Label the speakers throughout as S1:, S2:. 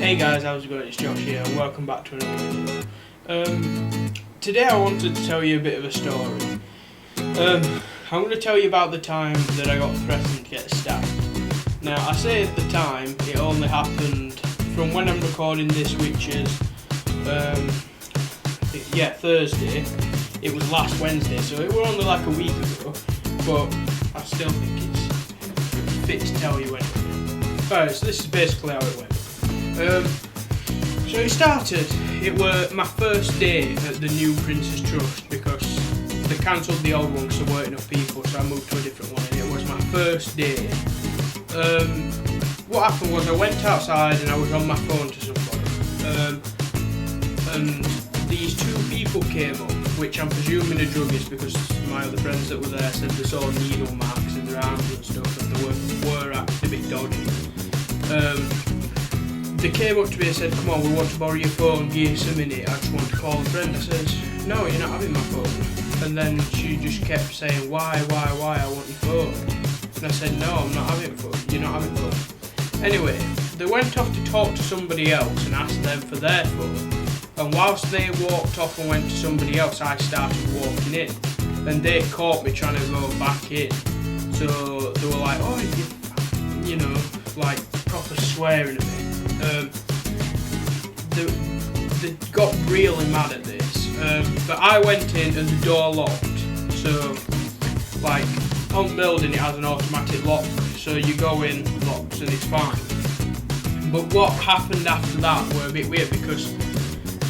S1: Hey guys, how's it going? It's Josh here and welcome back to another video. Today I wanted to tell you a bit of a story. I'm going to tell you about the time that I got threatened to get stabbed. Now I say at the time, it only happened from when I'm recording this, which is Thursday. It was last Wednesday, so it was only like a week ago, but I still think it's fit to tell you anyway. Alright, so this is basically how it went. So it started, it were my first day at the new Prince's Trust because they cancelled the old one because there weren't enough people, so I moved to a different one, and it was my first day. What happened was I went outside and I was on my phone to somebody, and these two people came up, which I'm presuming are druggies because my other friends that were there said they saw needle marks in their arms and stuff, and they were acting a bit dodgy. They came up to me and said, "Come on, we want to borrow your phone, give us a minute, I just want to call a friend." I says, "No, you're not having my phone." And then she just kept saying, why, I want your phone. And I said, "No, I'm not having phone, you're not having phone." Anyway, they went off to talk to somebody else and asked them for their phone. And whilst they walked off and went to somebody else, I started walking in. And they caught me trying to go back in. So they were like, "Oh, you know, like proper swearing at me." They got really mad at this, but I went in and the door locked, so like on the building it has an automatic lock, so you go in, locks, and it's fine. But what happened after that were a bit weird because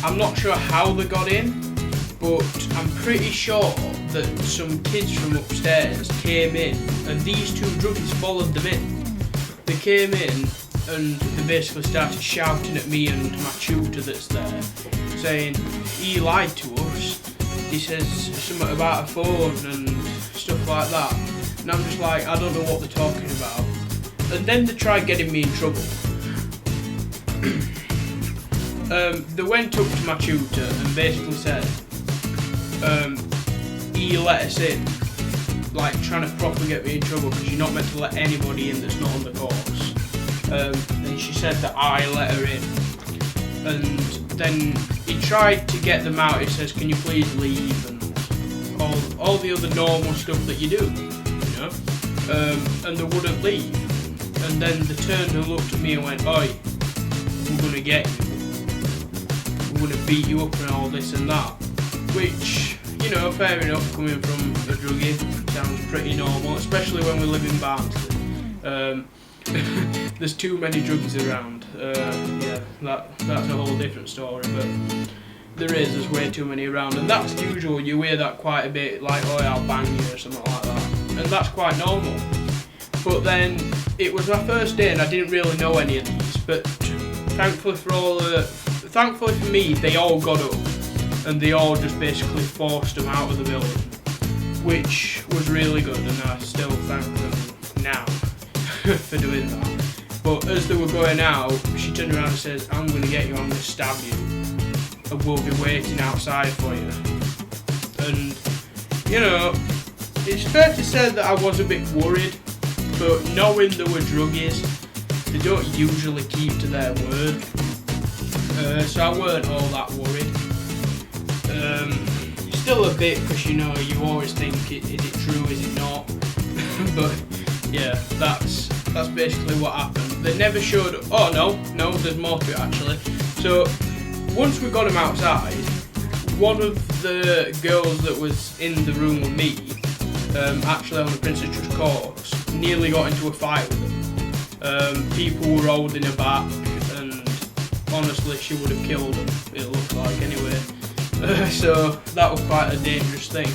S1: I'm not sure how they got in, but I'm pretty sure that some kids from upstairs came in and these two druggies followed them in. They came in and they basically started shouting at me and my tutor that's there, saying he lied to us. He says something about a phone and stuff like that. And I'm just like, I don't know what they're talking about. And then they tried getting me in trouble. They went up to my tutor and basically said he let us in, like trying to properly get me in trouble because you're not meant to let anybody in that's not on the course. And she said that I let her in, and then he tried to get them out. He says, "Can you please leave?" and all the other normal stuff that you do, you know. And they wouldn't leave. And then they turned and looked at me and went, "Oi, we're gonna get you. We're gonna beat you up and all this and that." Which, you know, fair enough, coming from a druggie, sounds pretty normal, especially when we live in Barnsley. There's too many drugs around. That's a whole different story, but there's way too many around, and that's usual. You hear that quite a bit, like, "Oh, I'll bang you" or something like that, and that's quite normal. But then it was my first day and I didn't really know any of these, but thankfully for me, they all got up and they all just basically forced them out of the building, which was really good, and I still thank them now for doing that. But as they were going out, she turned around and says, "I'm going to get you, I'm going to stab you, and we'll be waiting outside for you." And, you know, it's fair to say that I was a bit worried, but knowing they were druggies, they don't usually keep to their word, so I weren't all that worried. Still a bit, because, you know, you always think, is it true, is it not? But yeah, that's basically what happened. They never showed. Oh no, there's more to it actually. So once we got him outside, one of the girls that was in the room with me, actually on the Prince's Trust course, nearly got into a fight with them. People were holding her back, and honestly, she would have killed them. It looked like anyway. So that was quite a dangerous thing.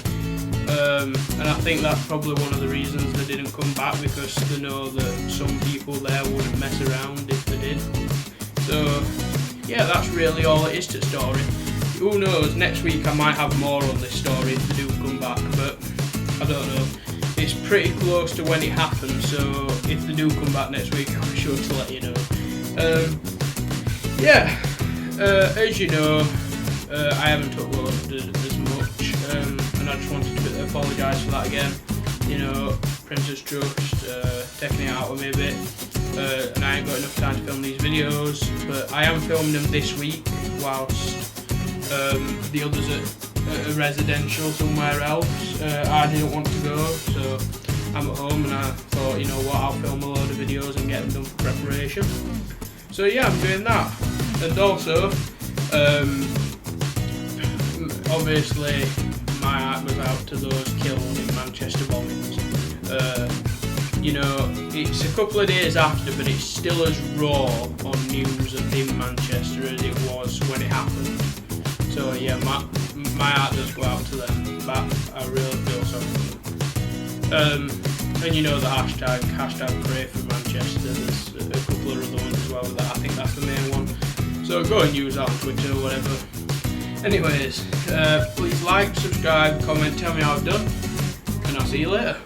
S1: And I think that's probably one of the reasons they didn't come back, because they know that some people there wouldn't mess around if they did. So yeah, that's really all it is to the story. Who knows, next week I might have more on this story if they do come back, but I don't know. It's pretty close to when it happened, so if they do come back next week, I'll be sure to let you know. As you know, I haven't uploaded as much, and I just wanted to apologise for that again. You know, Prince's Trust taking it out of me a bit. and I ain't got enough time to film these videos, but I am filming them this week whilst the others at a residential somewhere else. I didn't want to go, so I'm at home, and I thought, you know what, I'll film a load of videos and get them done for preparation. So yeah, I'm doing that. And also, obviously my heart goes out to those killed in Manchester bombings. You know, it's a couple of days after, but it's still as raw on news in Manchester as it was when it happened. So yeah, my heart does go out to them, but I really feel sorry for them. And you know the hashtag pray for Manchester, there's a couple of other ones as well, but I think that's the main one. So go and use that on Twitter or whatever. Anyways, please like, subscribe, comment, tell me how I've done, and I'll see you later.